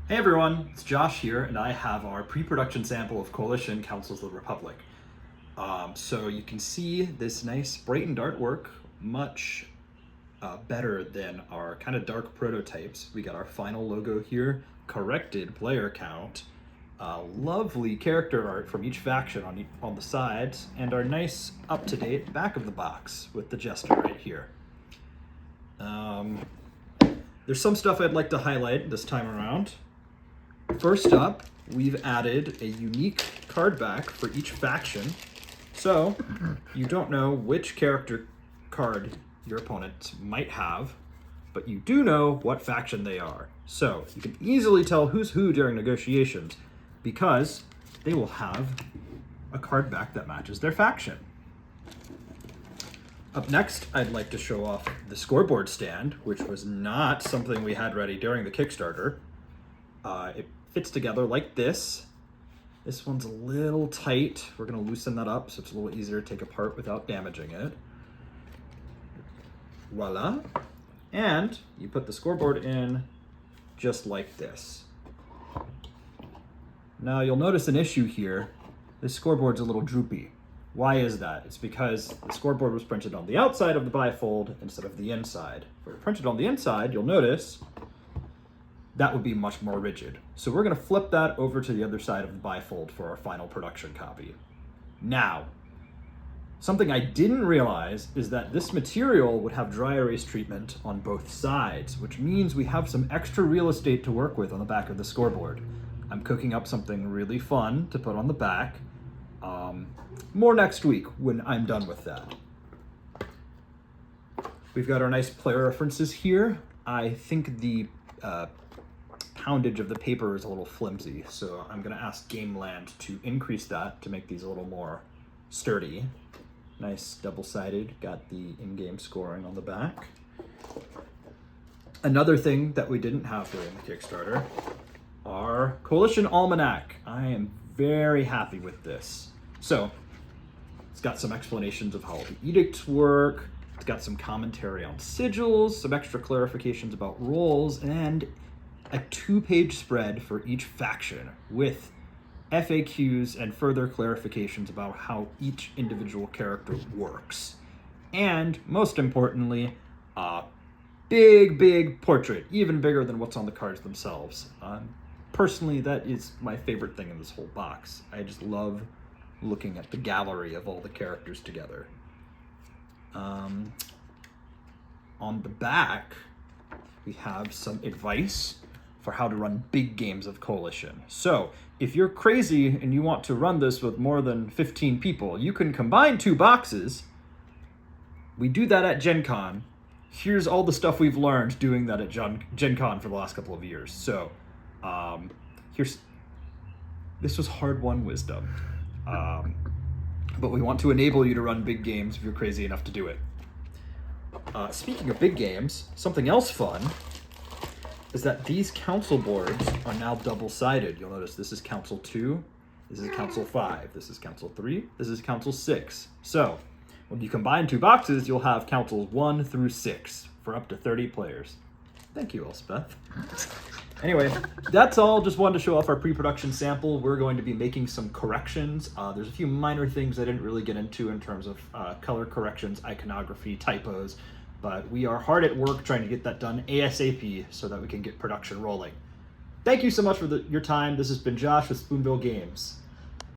Hey everyone, it's Josh here, and I have our pre-production sample of Coalition Councils of the Republic. So you can see this nice brightened artwork, much better than our kind of dark prototypes. We got our final logo here, corrected player count, lovely character art from each faction on the sides, and our nice up-to-date back of the box with the jester right here. There's some stuff I'd like to highlight this time around. First up, we've added a unique card back for each faction. So, you don't know which character card your opponent might have, but you do know what faction they are. So, you can easily tell who's who during negotiations because they will have a card back that matches their faction. Up next, I'd like to show off the scoreboard stand, which was not something we had ready during the Kickstarter. It fits together like this. This one's a little tight. We're going to loosen that up so it's a little easier to take apart without damaging it. Voila. And you put the scoreboard in just like this. Now you'll notice an issue here. This scoreboard's a little droopy. Why is that? It's because the scoreboard was printed on the outside of the bifold instead of the inside. If it were printed on the inside, you'll notice that would be much more rigid. So we're gonna flip that over to the other side of the bifold for our final production copy. Now, something I didn't realize is that this material would have dry erase treatment on both sides, which means we have some extra real estate to work with on the back of the scoreboard. I'm cooking up something really fun to put on the back. More next week when I'm done with that. We've got our nice player references here. I think the poundage of the paper is a little flimsy, so I'm gonna ask Gameland to increase that to make these a little more sturdy. Nice double-sided, got the in-game scoring on the back. Another thing that we didn't have during the Kickstarter, our Coalition Almanac. I am very happy with this. So, it's got some explanations of how the edicts work, it's got some commentary on sigils, some extra clarifications about roles, and a 2-page spread for each faction with FAQs and further clarifications about how each individual character works. And most importantly, a big portrait, even bigger than what's on the cards themselves. Personally, that is my favorite thing in this whole box. I just love looking at the gallery of all the characters together. On the back, we have some advice for how to run big games of Coalition. So, if you're crazy and you want to run this with more than 15 people, you can combine 2 boxes. We do that at Gen Con. Here's all the stuff we've learned doing that at Gen Con for the last couple of years. So, this was hard-won wisdom. But we want to enable you to run big games if you're crazy enough to do it. Speaking of big games, something else fun is that these council boards are now double-sided. You'll notice this is Council 2, this is Council 5, this is Council 3, this is Council 6. So, when you combine 2 boxes, you'll have Councils 1 through 6 for up to 30 players. Thank you, Elspeth. Anyway, that's all. Just wanted to show off our pre-production sample. We're going to be making some corrections. There's a few minor things I didn't really get into in terms of color corrections, iconography, typos, but we are hard at work trying to get that done ASAP so that we can get production rolling. Thank you so much for your time. This has been Josh with Spoonbill Games.